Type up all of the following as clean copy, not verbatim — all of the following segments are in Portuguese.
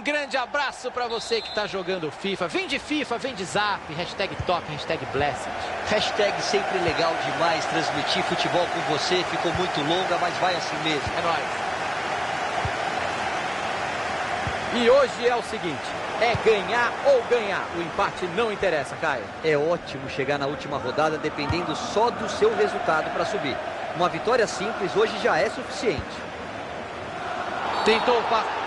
grande abraço para você que está jogando FIFA. Vem de FIFA, vem de Zap, hashtag top, hashtag blessed. Hashtag sempre legal demais transmitir futebol com você. Ficou muito longa, mas vai assim mesmo. É nóis. E hoje é o seguinte, é ganhar ou ganhar. O empate não interessa, Caio. É ótimo chegar na última rodada dependendo só do seu resultado para subir. Uma vitória simples hoje já é suficiente. Tentou o passe.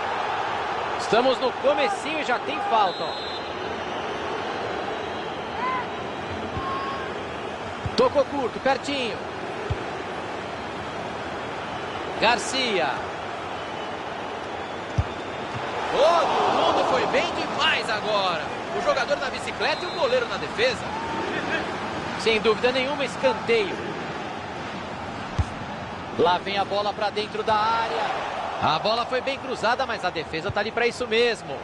Estamos no comecinho e já tem falta, ó. Tocou curto, pertinho. Garcia. Todo mundo foi bem demais agora. O jogador na bicicleta e o goleiro na defesa. Sem dúvida nenhuma, escanteio. Lá vem a bola para dentro da área. A bola foi bem cruzada, mas a defesa tá ali para isso mesmo.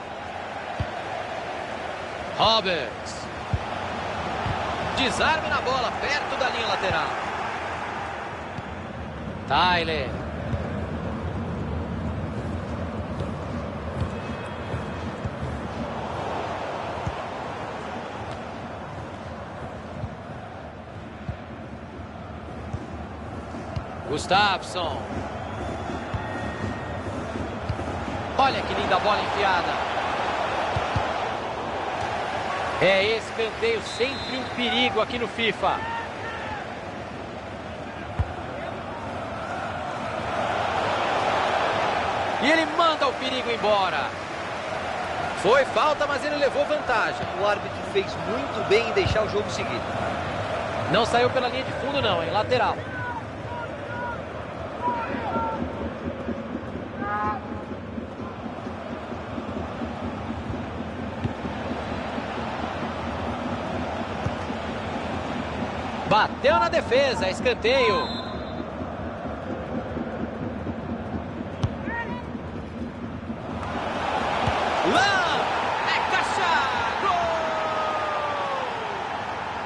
Roberts. Desarme na bola, perto da linha lateral. Tyler. Gustafsson. Olha que linda bola enfiada. É escanteio, sempre um perigo aqui no FIFA. E ele manda o perigo embora. Foi falta, mas ele levou vantagem. O árbitro fez muito bem em deixar o jogo seguir. Não saiu pela linha de fundo não, hein? Lateral. Bateu na defesa, escanteio. Lá, é caixa, gol!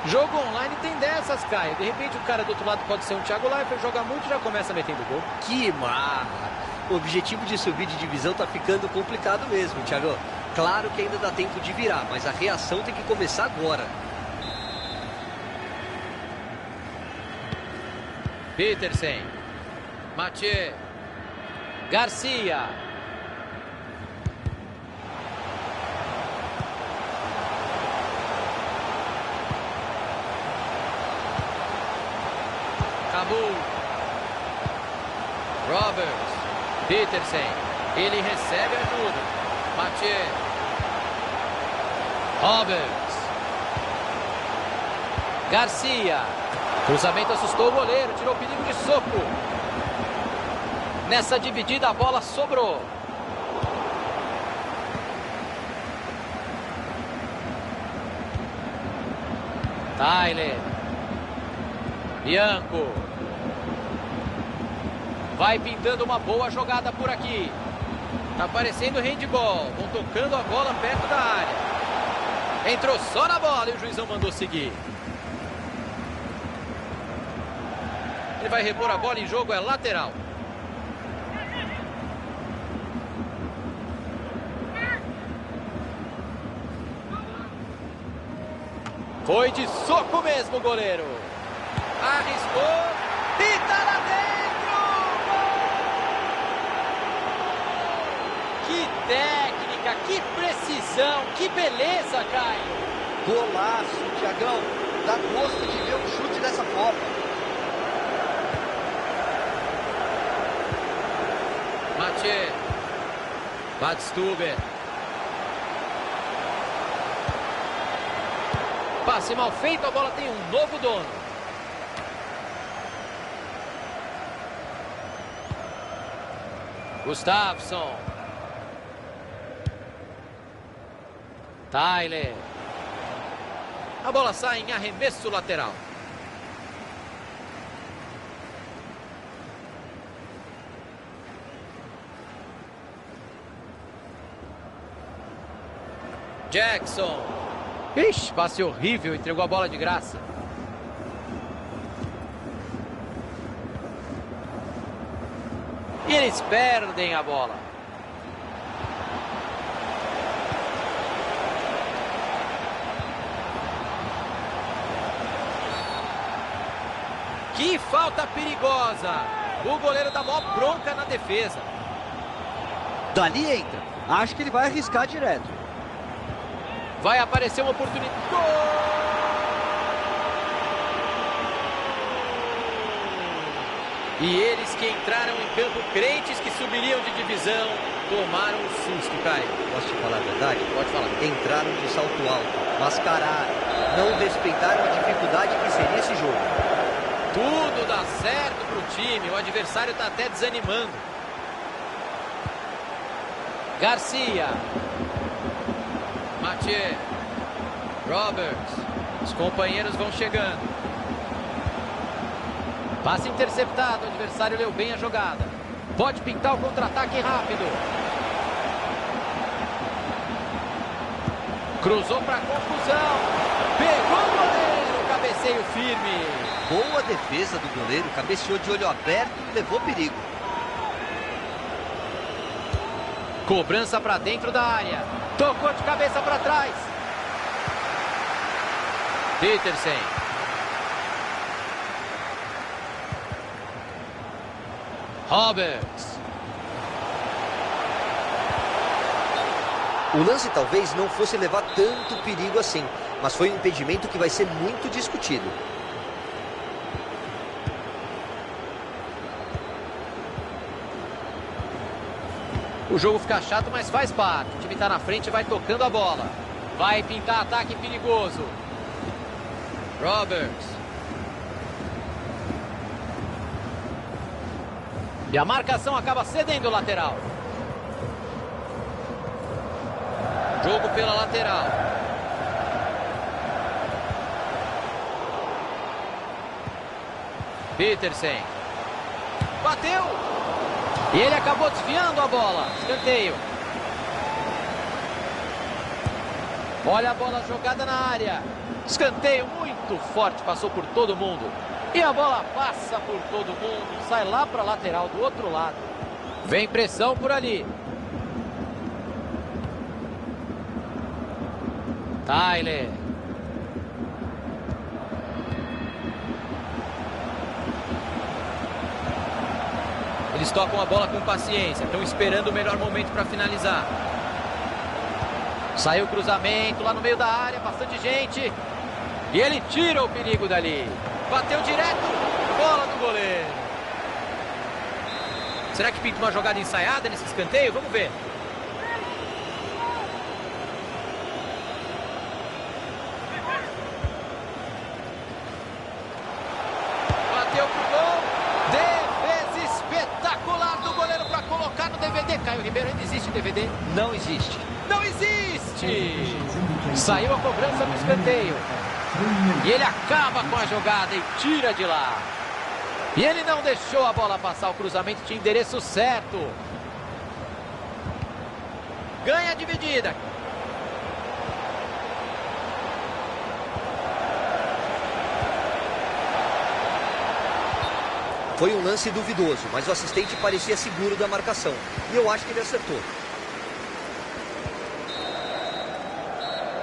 Jogo online tem dessas, Caio. De repente o cara do outro lado pode ser um Thiago Leifert, joga muito e já começa metendo gol. Que marra! O objetivo de subir de divisão tá ficando complicado mesmo, Thiago. Claro que ainda dá tempo de virar, mas a reação tem que começar agora. Petersen. Mathieu. Garcia. Cabu. Roberts. Petersen. Ele recebe ajuda. Mathieu. Roberts. Garcia. Cruzamento assustou o goleiro, tirou o perigo de soco. Nessa dividida a bola sobrou. Tyler. Bianco. Vai pintando uma boa jogada por aqui. Tá aparecendo handball. Vão tocando a bola perto da área. Entrou só na bola e o juizão mandou seguir. Ele vai repor a bola em jogo, é lateral. Foi de soco mesmo o goleiro. Arriscou e tá lá dentro! Gol! Que técnica, que precisão, que beleza, Caio! Golaço, Thiagão. Dá gosto de ver um chute dessa forma. Mathieu. Badstuber. Passe mal feito, a bola tem um novo dono. Gustafsson. Tyler. A bola sai em arremesso lateral. Jackson. Ixi, passe horrível, entregou a bola de graça. E eles perdem a bola. Que falta perigosa. O goleiro dá mó bronca na defesa. Dali entra. Acho que ele vai arriscar direto. Vai aparecer uma oportunidade. Gol! E eles que entraram em campo crentes que subiriam de divisão, tomaram um susto, Caio. Posso te falar a verdade? Pode falar. Entraram de salto alto, mascararam, não respeitaram a dificuldade que seria esse jogo. Tudo dá certo pro time, o adversário tá até desanimando. Garcia. Mathieu. Roberts. Os companheiros vão chegando. Passe interceptado, o adversário leu bem a jogada. Pode pintar o contra-ataque rápido. Cruzou para conclusão. Pegou o goleiro, cabeceio firme. Boa defesa do goleiro, cabeceou de olho aberto e levou perigo. Cobrança para dentro da área. Tocou de cabeça para trás. Petersen. Roberts. O lance talvez não fosse levar tanto perigo assim, mas foi um impedimento que vai ser muito discutido. O jogo fica chato, mas faz parte. O time está na frente e vai tocando a bola. Vai pintar ataque perigoso. Roberts. E a marcação acaba cedendo o lateral. Jogo pela lateral. Petersen. Bateu. E ele acabou desviando a bola. Escanteio. Olha a bola jogada na área. Escanteio muito forte, passou por todo mundo. E a bola passa por todo mundo, sai lá para a lateral do outro lado. Vem pressão por ali. Tyler. Eles tocam a bola com paciência, estão esperando o melhor momento para finalizar. Saiu o cruzamento lá no meio da área, bastante gente. E ele tira o perigo dali. Bateu direto, bola do goleiro. Será que pinta uma jogada ensaiada nesse escanteio? Vamos ver. Bateu pro gol. Defesa espetacular do goleiro para colocar no DVD. Caio Ribeiro, ainda existe DVD? Não existe. Não existe! Saiu a cobrança do escanteio. E ele acaba com a jogada e tira de lá. E ele não deixou a bola passar, o cruzamento tinha endereço certo. Ganha a dividida. Foi um lance duvidoso, mas o assistente parecia seguro da marcação. E eu acho que ele acertou.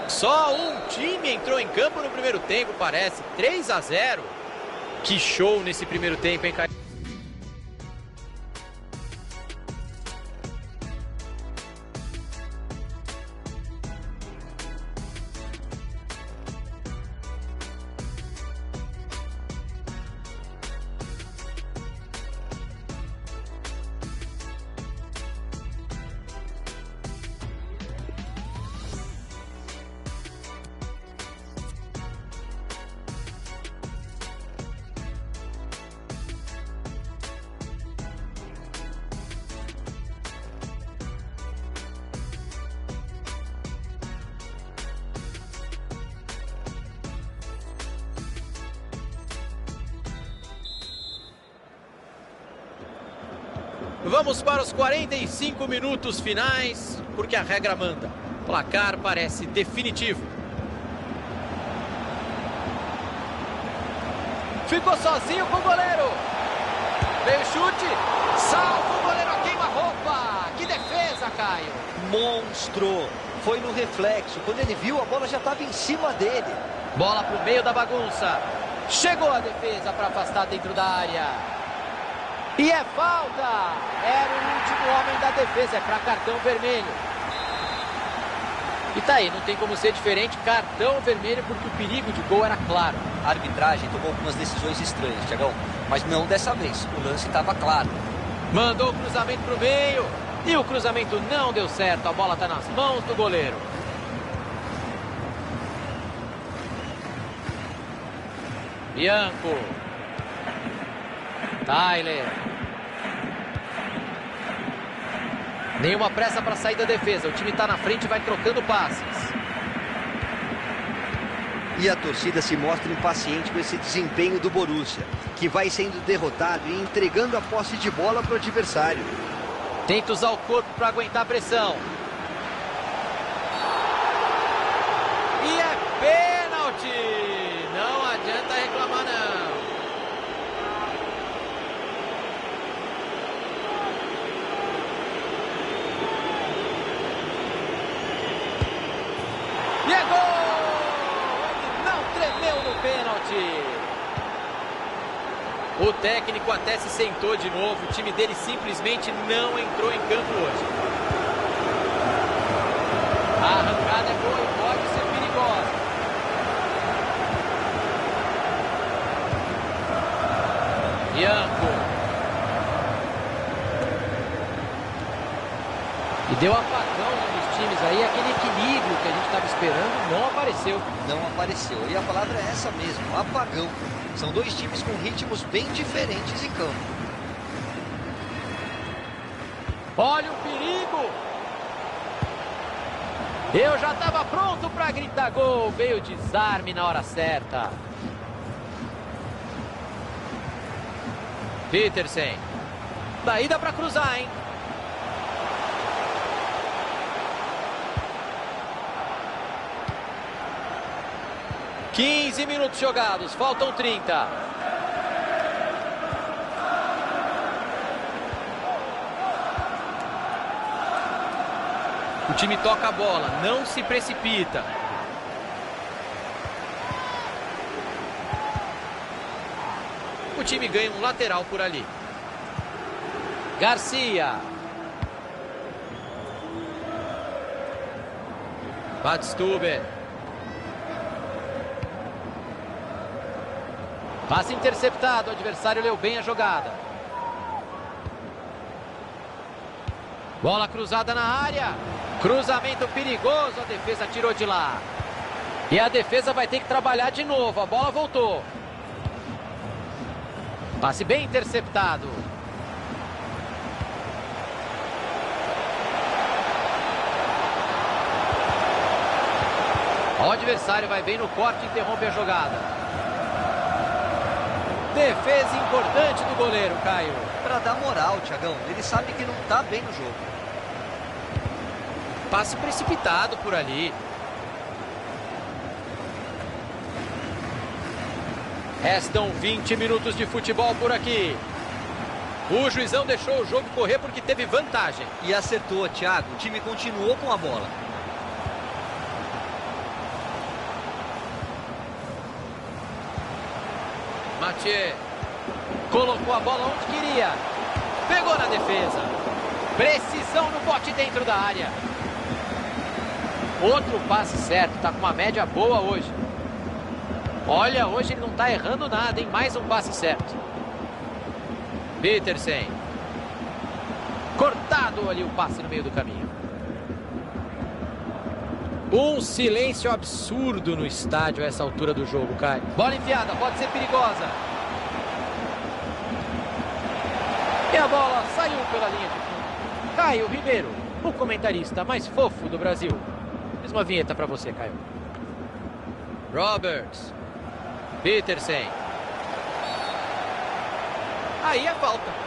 Só um time entrou em campo no primeiro tempo, parece. 3-0. Que show nesse primeiro tempo, hein, Caio? Vamos para os 45 minutos finais, porque a regra manda. O placar parece definitivo. Ficou sozinho com o goleiro. Veio o chute. Salva o goleiro a queima-roupa. Que defesa, Caio. Monstro. Foi no reflexo. Quando ele viu, a bola já estava em cima dele. Bola para o meio da bagunça. Chegou a defesa para afastar dentro da área. E é falta. Era o último homem da defesa. É para cartão vermelho. E tá aí, não tem como ser diferente. Cartão vermelho porque o perigo de gol era claro. A arbitragem tomou algumas decisões estranhas, Thiagão. Mas não dessa vez. O lance estava claro. Mandou o cruzamento para o meio. E o cruzamento não deu certo. A bola está nas mãos do goleiro. Bianco. Tyler. Nenhuma pressa para sair da defesa. O time está na frente e vai trocando passes. E a torcida se mostra impaciente com esse desempenho do Borussia, que vai sendo derrotado e entregando a posse de bola para o adversário. Tenta usar o corpo para aguentar a pressão. E é pênalti! Não adianta reclamar, não. E é gol! Ele não tremeu no pênalti. O técnico até se sentou de novo. O time dele simplesmente não entrou em campo hoje. A arrancada é boa e pode ser perigosa. Bianco. E deu apagão nos times aí. Aquele equilíbrio que a gente estava esperando não apareceu. Não apareceu. E a palavra é essa mesmo, apagão. São dois times com ritmos bem diferentes em campo. Olha o perigo! Eu já estava pronto para gritar gol. Veio o desarme na hora certa. Petersen. Daí dá para cruzar, hein? (15 minutos jogados, faltam 30. O time toca a bola, não se precipita. O time ganha um lateral por ali. Garcia. Badstuber. Passe interceptado, o adversário leu bem a jogada. Bola cruzada na área. Cruzamento perigoso, a defesa tirou de lá. E a defesa vai ter que trabalhar de novo, a bola voltou. Passe bem interceptado. O adversário vai bem no corte e interrompe a jogada. Defesa importante do goleiro, Caio. Para dar moral, Thiagão. Ele sabe que não está bem no jogo. Passe precipitado por ali. Restam 20 minutos de futebol por aqui. O juizão deixou o jogo correr porque teve vantagem. E acertou, Thiago. O time continuou com a bola. Mathieu colocou a bola onde queria. Pegou na defesa. Precisão no bote dentro da área. Outro passe certo. Tá com uma média boa hoje. Olha, hoje ele não tá errando nada, hein? Mais um passe certo. Petersen. Cortado ali o passe no meio do caminho. Um silêncio absurdo no estádio a essa altura do jogo, Caio. Bola enfiada, pode ser perigosa. E a bola saiu pela linha de fundo. Caio Ribeiro, o comentarista mais fofo do Brasil. Fiz uma vinheta para você, Caio. Roberts. Petersen. Aí é falta.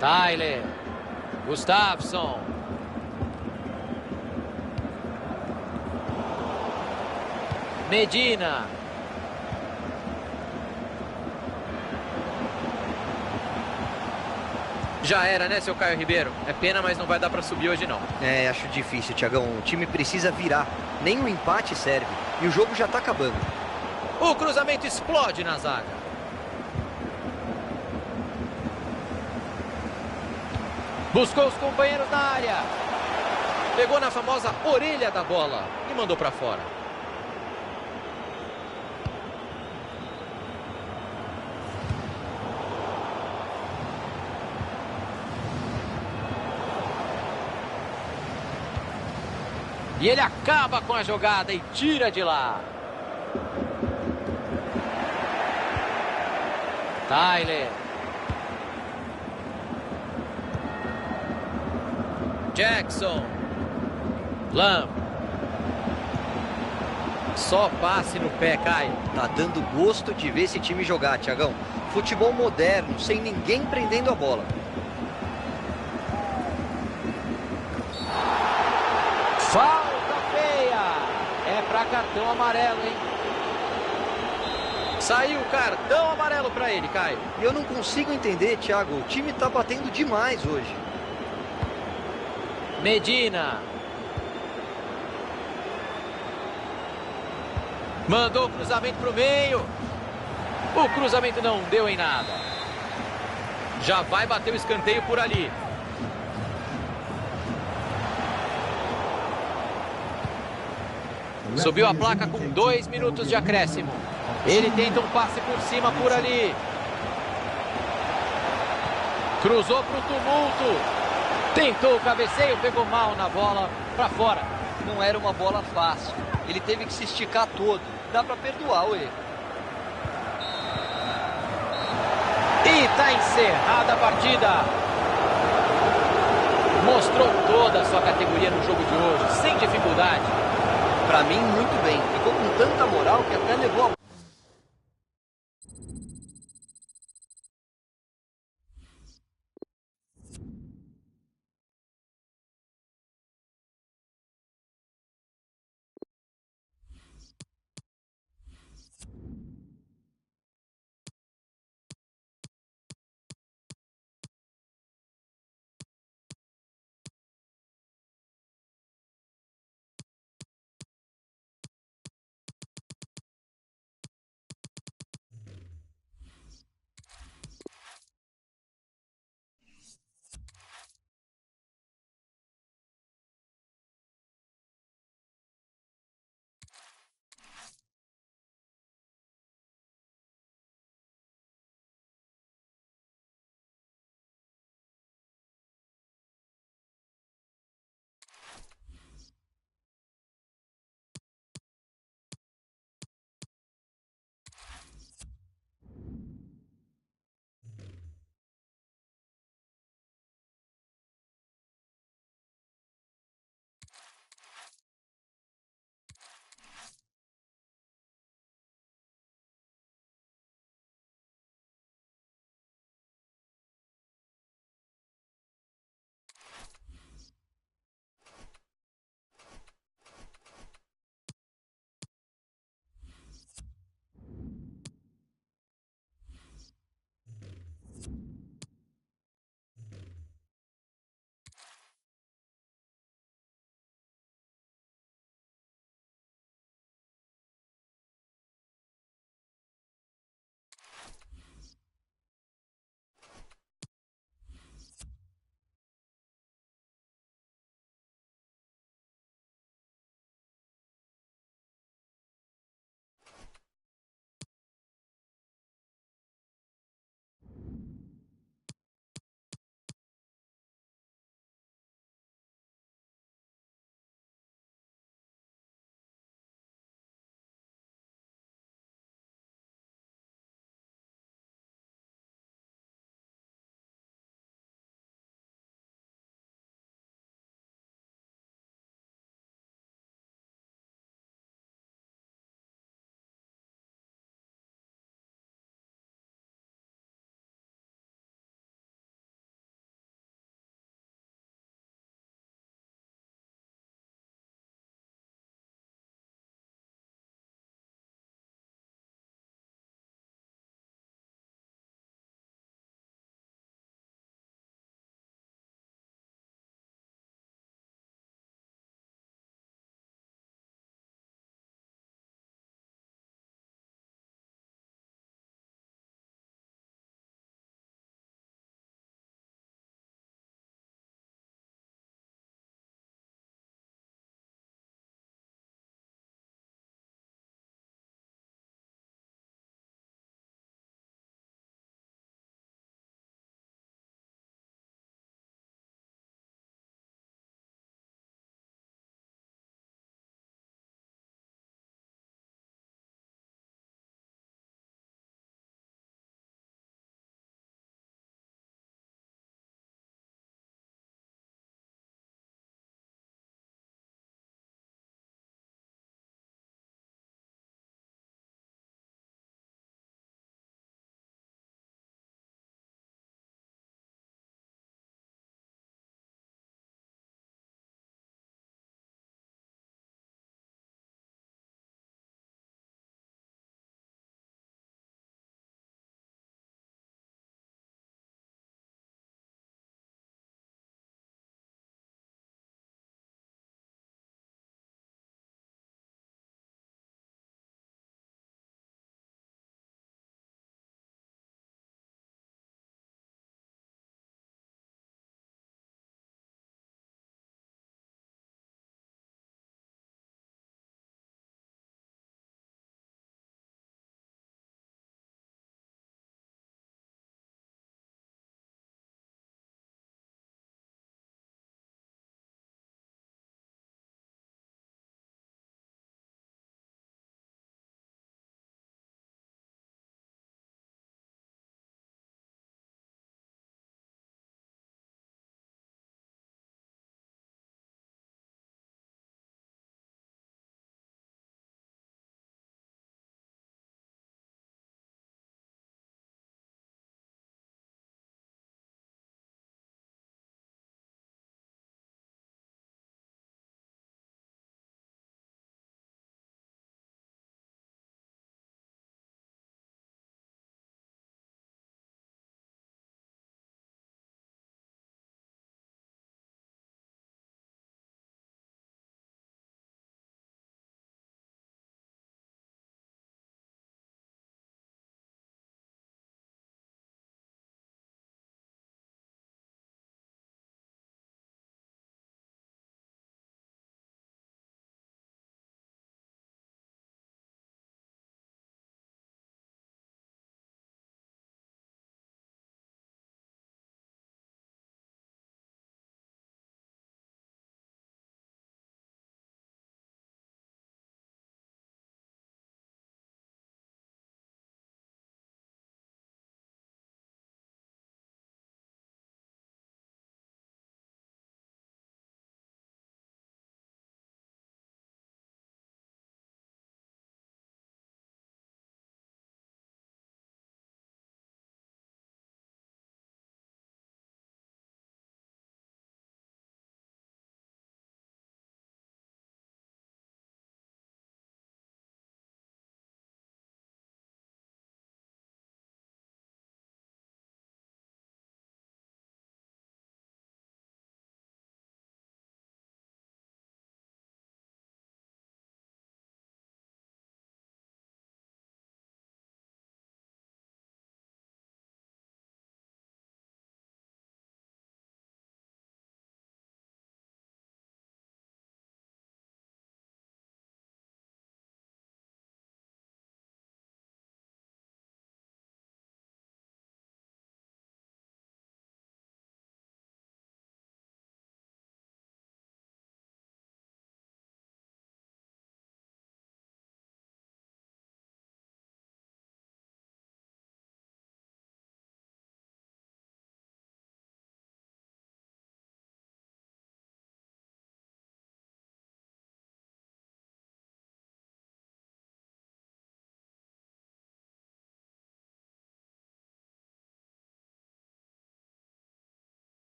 Tyler. Gustafsson. Medina. Já era, né, seu Caio Ribeiro? É pena, mas não vai dar para subir hoje, não. É, acho difícil, Thiagão. O time precisa virar. Nem um empate serve. E o jogo já tá acabando. O cruzamento explode na zaga. Buscou os companheiros na área. Pegou na famosa orelha da bola e mandou para fora. E ele acaba com a jogada e tira de lá. Tyler. Jackson. Lam. Só passe no pé, Caio. Tá dando gosto de ver esse time jogar, Thiagão. Futebol moderno, sem ninguém prendendo a bola. Falta feia. É pra cartão amarelo, hein? Saiu cartão amarelo pra ele, Caio. E eu não consigo entender, Thiago. O time tá batendo demais hoje. Medina. Mandou o cruzamento pro meio. O cruzamento não deu em nada. Já vai bater o escanteio por ali. Subiu a placa com 2 minutos de acréscimo. Ele tenta um passe por cima por ali. Cruzou pro tumulto. Tentou o cabeceio, pegou mal na bola para fora. Não era uma bola fácil. Ele teve que se esticar todo. Dá para perdoar o erro. E tá encerrada a partida. Mostrou toda a sua categoria no jogo de hoje, sem dificuldade. Para mim, muito bem. Ficou com tanta moral que até levou a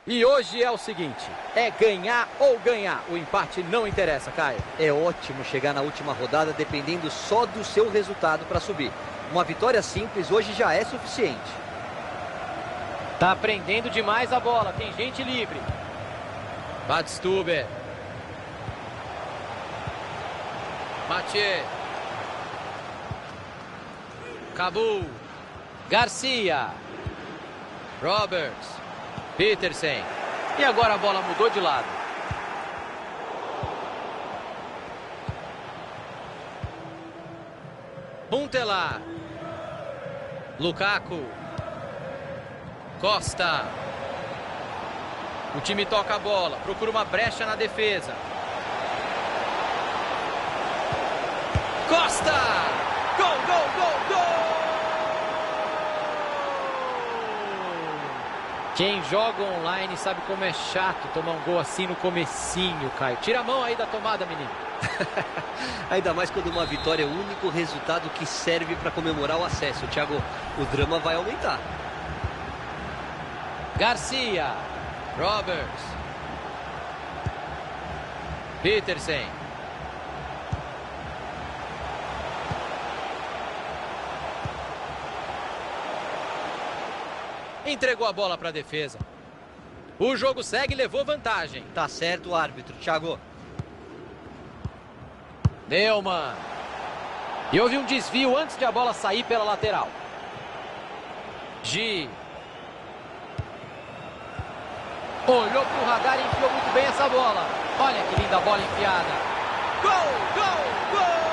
E hoje é o seguinte, é ganhar ou ganhar. O empate não interessa, Caio. É ótimo chegar na última rodada dependendo só do seu resultado para subir. Uma vitória simples hoje já é suficiente. Tá prendendo demais a bola, tem gente livre. Badstuber. Mathieu. Cabu. Garcia. Roberts. Petersen. E agora a bola mudou de lado. Huntelaar. Lukaku. Costa. O time toca a bola, procura uma brecha na defesa. Costa! Gol, gol, gol, gol! Quem joga online sabe como é chato tomar um gol assim no comecinho, Caio. Tira a mão aí da tomada, menino. Ainda mais quando uma vitória é o único resultado que serve para comemorar o acesso. Thiago, o drama vai aumentar. Garcia. Roberts. Petersen. Entregou a bola para a defesa. O jogo segue e levou vantagem. Tá certo o árbitro, Thiago. Neumann. E houve um desvio antes de a bola sair pela lateral. Gi. Olhou para o radar e enfiou muito bem essa bola. Olha que linda bola enfiada. Gol, gol, gol!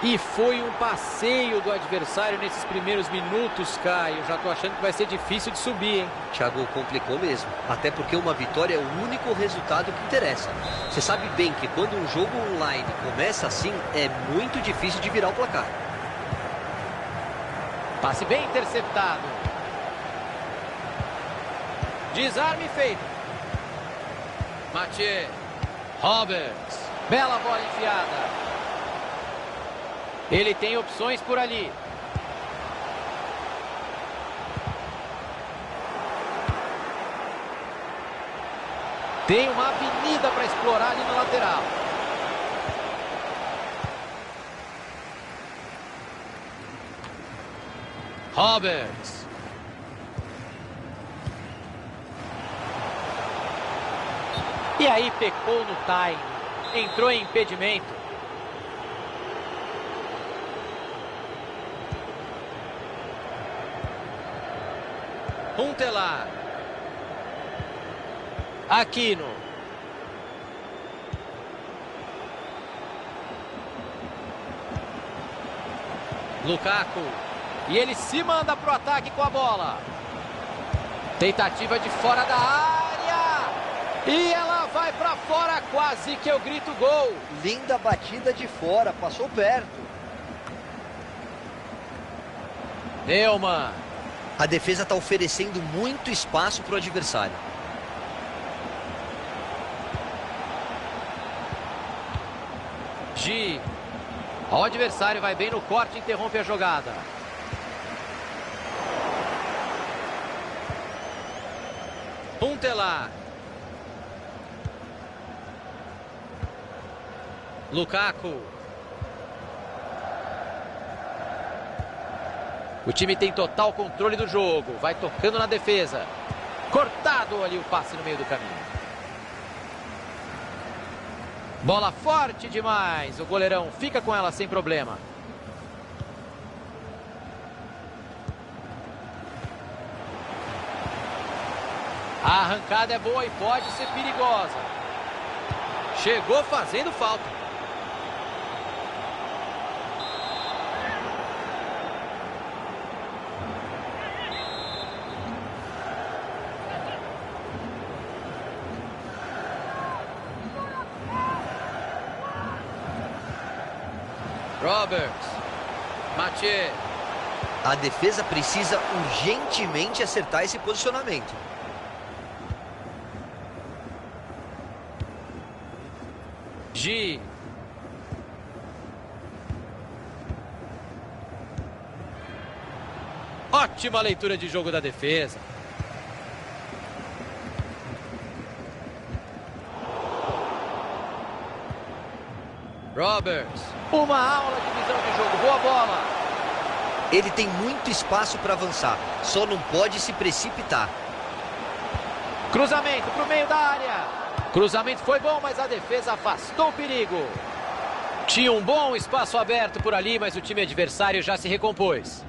E foi um passeio do adversário nesses primeiros minutos, Caio. Já tô achando que vai ser difícil de subir, hein? Thiago, complicou mesmo. Até porque uma vitória é o único resultado que interessa. Você sabe bem que quando um jogo online começa assim, é muito difícil de virar o placar. Passe bem interceptado. Desarme feito. Mathieu. Roberts. Bela bola enfiada. Ele tem opções por ali. Tem uma avenida para explorar ali na lateral. Roberts. E aí pecou no time. Entrou em impedimento. Huntelaar. Aquino. Lukaku. E ele se manda pro ataque com a bola. Tentativa de fora da área. E ela vai para fora, quase que eu grito gol. Linda batida de fora, passou perto. Neumann. A defesa está oferecendo muito espaço para o adversário. Gi. O adversário vai bem no corte e interrompe a jogada. Huntelaar. Lukaku. O time tem total controle do jogo. Vai tocando na defesa. Cortado ali o passe no meio do caminho. Bola forte demais. O goleirão fica com ela sem problema. A arrancada é boa e pode ser perigosa. Chegou fazendo falta. Roberts. Mathieu. A defesa precisa urgentemente acertar esse posicionamento. Gi. Ótima leitura de jogo da defesa. Roberts. Uma aula de visão de jogo. Boa bola. Ele tem muito espaço para avançar. Só não pode se precipitar. Cruzamento para o meio da área. Cruzamento foi bom, mas a defesa afastou o perigo. Tinha um bom espaço aberto por ali, mas o time adversário já se recompôs.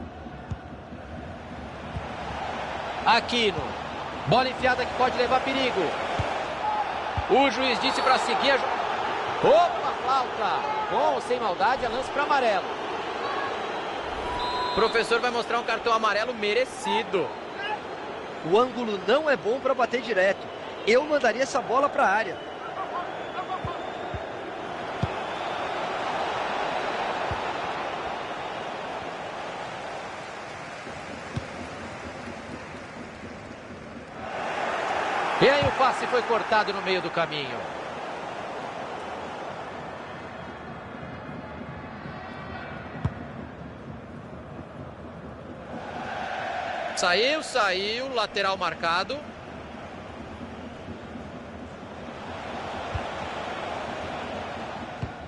Aquino. Bola enfiada que pode levar perigo. O juiz disse para seguir a... Opa, falta. Com ou sem maldade, é lance para amarelo. O professor vai mostrar um cartão amarelo merecido. O ângulo não é bom para bater direto. Eu mandaria essa bola para a área. E aí o passe foi cortado no meio do caminho. Saiu, lateral marcado.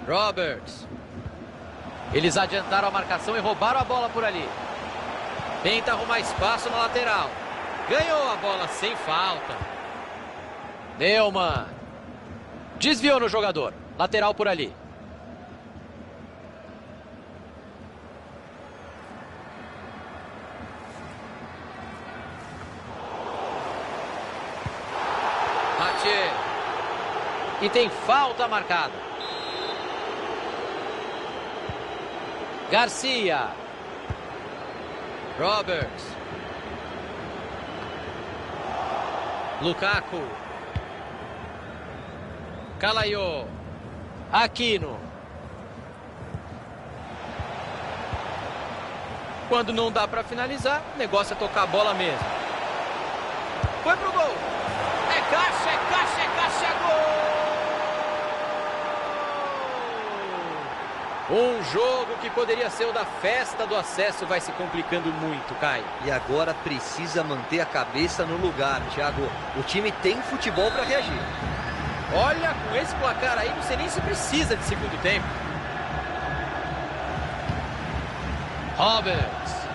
Roberts. Eles adiantaram a marcação e roubaram a bola por ali. Tenta arrumar espaço na lateral. Ganhou a bola sem falta. Neumann. Desviou no jogador. Lateral por ali. E tem falta marcada. Garcia. Roberts. Lukaku. Calaiô. Aquino. Quando não dá para finalizar, o negócio é tocar a bola mesmo. Foi pro gol. É caixa, é caixa, é caixa, é gol! Um jogo que poderia ser o da festa do acesso vai se complicando muito, Caio. E agora precisa manter a cabeça no lugar, Thiago. O time tem futebol para reagir. Olha, com esse placar aí, não sei nem se precisa de segundo tempo. Roberts.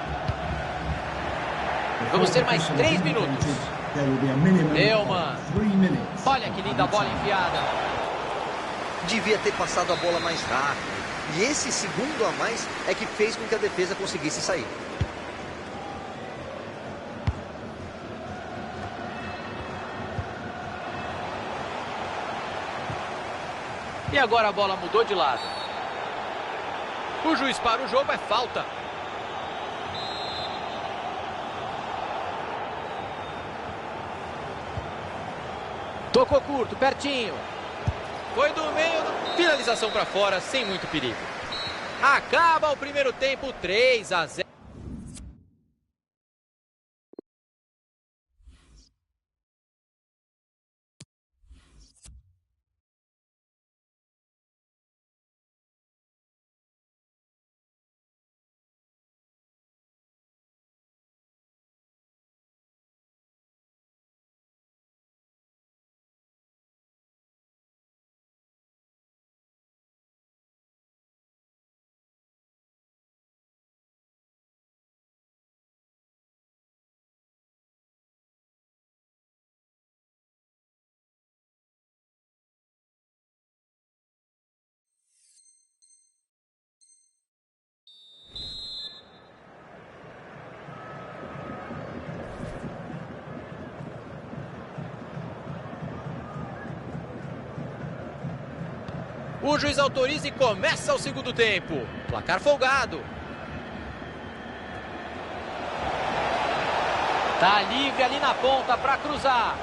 Vamos ter mais 3 minutos. Neumann. Olha que linda bola enfiada. Devia ter passado a bola mais rápido. E esse segundo a mais é que fez com que a defesa conseguisse sair. E agora a bola mudou de lado. O juiz para o jogo, é falta. Tocou curto, pertinho. Foi do meio, finalização para fora, sem muito perigo. Acaba o primeiro tempo, 3-0. O juiz autoriza e começa o segundo tempo. Placar folgado. Tá livre ali na ponta para cruzar.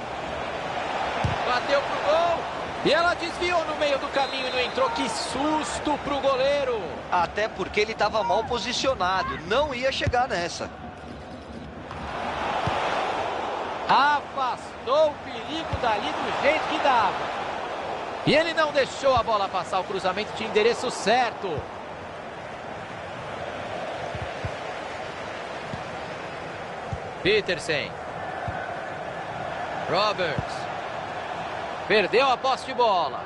Bateu pro gol. E ela desviou no meio do caminho e não entrou. Que susto pro goleiro. Até porque ele estava mal posicionado. Não ia chegar nessa. Afastou o perigo dali do jeito que dava. E ele não deixou a bola passar, o cruzamento tinha endereço certo. Petersen. Roberts. Perdeu a posse de bola.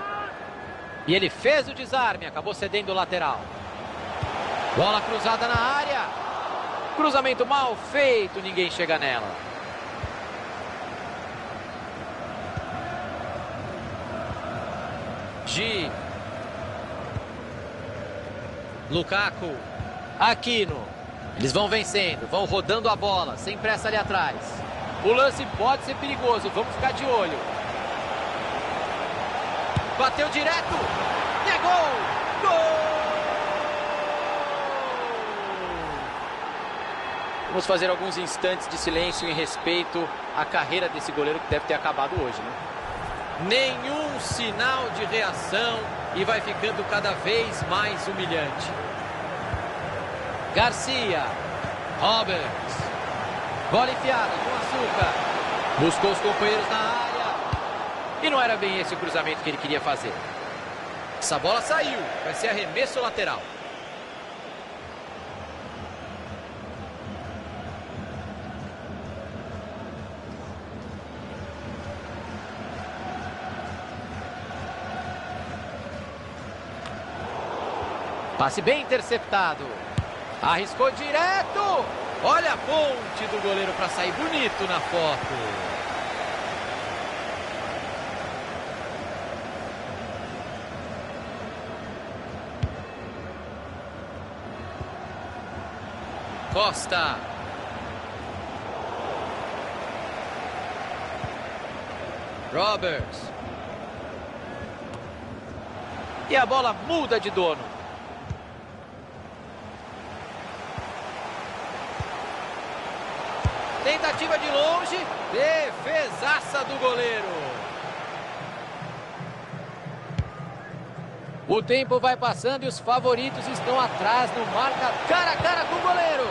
E ele fez o desarme, acabou cedendo o lateral. Bola cruzada na área. Cruzamento mal feito, ninguém chega nela. Gi. Lukaku. Aquino. Eles vão vencendo, vão rodando a bola, sem pressa ali atrás. O lance pode ser perigoso, vamos ficar de olho. Bateu direto. É gol! Gol! Vamos fazer alguns instantes de silêncio em respeito à carreira desse goleiro que deve ter acabado hoje, né? Nenhum sinal de reação e vai ficando cada vez mais humilhante. Garcia. Roberts. Bola enfiada com açúcar. Buscou os companheiros na área. E não era bem esse o cruzamento que ele queria fazer. Essa bola saiu. Vai ser arremesso lateral. Passe bem interceptado. Arriscou direto. Olha a ponte do goleiro para sair bonito na foto. Costa. Roberts. E a bola muda de dono. Tentativa de longe, defesaça do goleiro. O tempo vai passando e os favoritos estão atrás no marca cara a cara com o goleiro.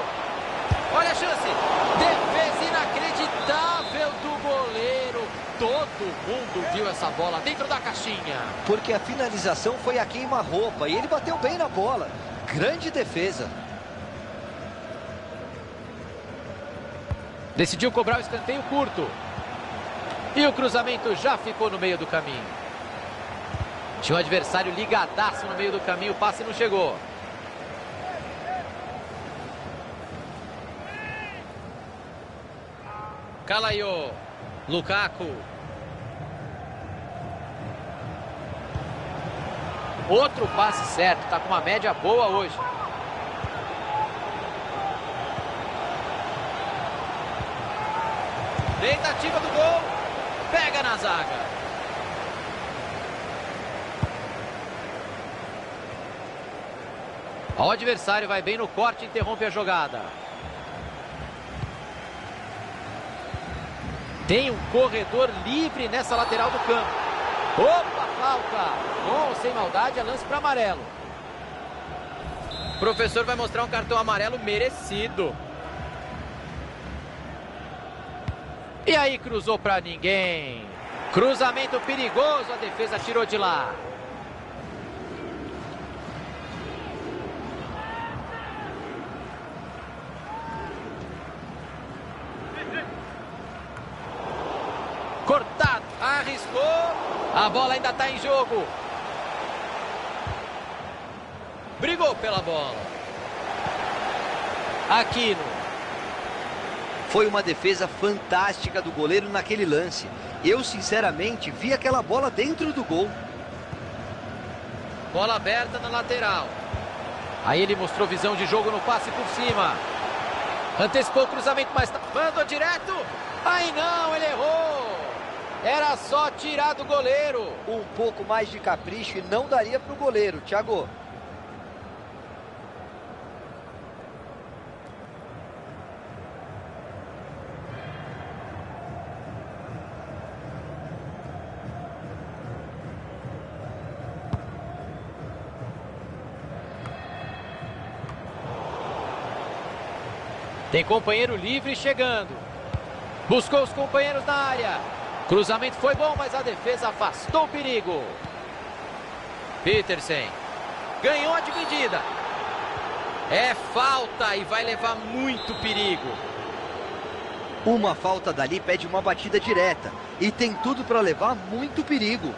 Olha a chance, defesa inacreditável do goleiro. Todo mundo viu essa bola dentro da caixinha. Porque a finalização foi a queima-roupa e ele bateu bem na bola. Grande defesa. Decidiu cobrar o escanteio curto. E o cruzamento já ficou no meio do caminho. Tinha um adversário ligadaço no meio do caminho, o passe não chegou. Calaiô. Lukaku. Outro passe certo, tá com uma média boa hoje. Tentativa do gol. Pega na zaga. O adversário vai bem no corte e interrompe a jogada. Tem um corredor livre nessa lateral do campo. Opa, falta. Com ou sem maldade, é lance para amarelo. O professor vai mostrar um cartão amarelo merecido. E aí cruzou para ninguém. Cruzamento perigoso, a defesa tirou de lá. Cortado, arriscou. A bola ainda está em jogo. Brigou pela bola. Aquino. Foi uma defesa fantástica do goleiro naquele lance. Eu, sinceramente, vi aquela bola dentro do gol. Bola aberta na lateral. Aí ele mostrou visão de jogo no passe por cima. Antecipou o cruzamento, mas mandou direto. Aí não, ele errou. Era só tirar do goleiro. Um pouco mais de capricho e não daria para o goleiro, Thiago. Tem companheiro livre chegando. Buscou os companheiros na área. Cruzamento foi bom, mas a defesa afastou o perigo. Petersen. Ganhou a dividida. É falta e vai levar muito perigo. Uma falta dali pede uma batida direta. E tem tudo para levar muito perigo.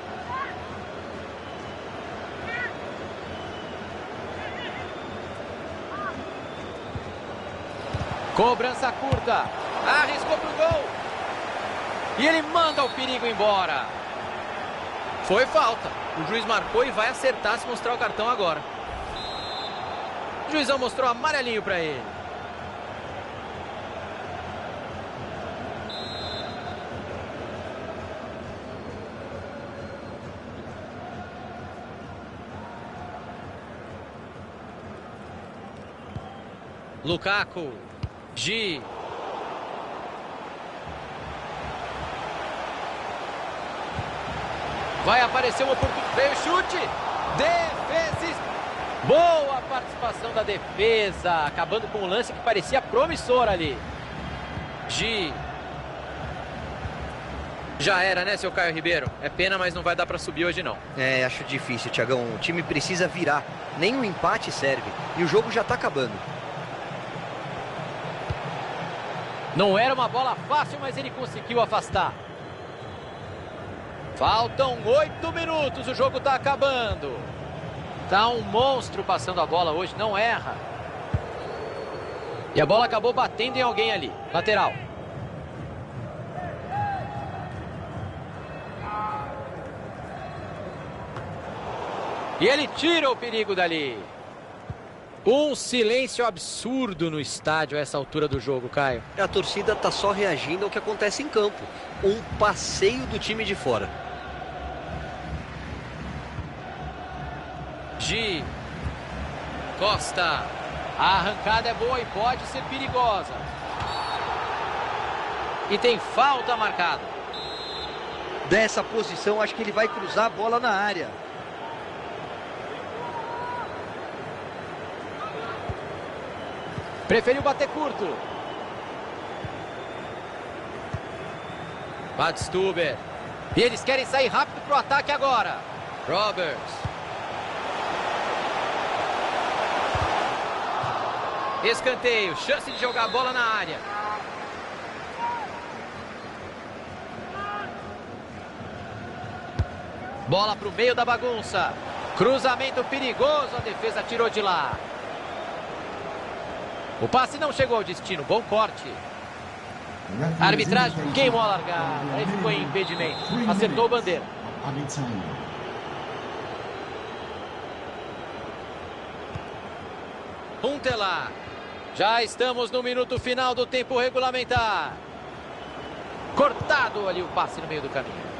Cobrança curta. Arriscou pro gol. E ele manda o perigo embora. Foi falta. O juiz marcou e vai acertar se mostrar o cartão agora. O juizão mostrou amarelinho para ele. Lukaku. Gi. Vai aparecer uma oportunidade. Veio o chute. Defesa. Boa participação da defesa. Acabando com um lance que parecia promissor ali. Gi. Já era, né, seu Caio Ribeiro? É pena, mas não vai dar para subir hoje, não. É, acho difícil, Thiagão. O time precisa virar. Nem um empate serve. E o jogo já tá acabando. Não era uma bola fácil, mas ele conseguiu afastar. Faltam 8 minutos, o jogo está acabando. Tá um monstro passando a bola hoje, não erra. E a bola acabou batendo em alguém ali, lateral. E ele tira o perigo dali. Um silêncio absurdo no estádio a essa altura do jogo, Caio. A torcida está só reagindo ao que acontece em campo. Um passeio do time de fora. Gi. Costa. A arrancada é boa e pode ser perigosa. E tem falta marcada. Dessa posição, acho que ele vai cruzar a bola na área. Preferiu bater curto. Badstuber. E eles querem sair rápido para o ataque agora. Roberts. Escanteio. Chance de jogar a bola na área. Bola para o meio da bagunça. Cruzamento perigoso. A defesa tirou de lá. O passe não chegou ao destino. Bom corte. A arbitragem queimou a largada. Aí ficou em impedimento. Acertou o bandeira. Huntelaar. Já estamos no minuto final do tempo regulamentar. Cortado ali o passe no meio do caminho.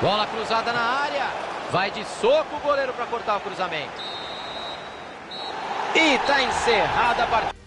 Bola cruzada na área. Vai de soco o goleiro para cortar o cruzamento. E está encerrada a partida.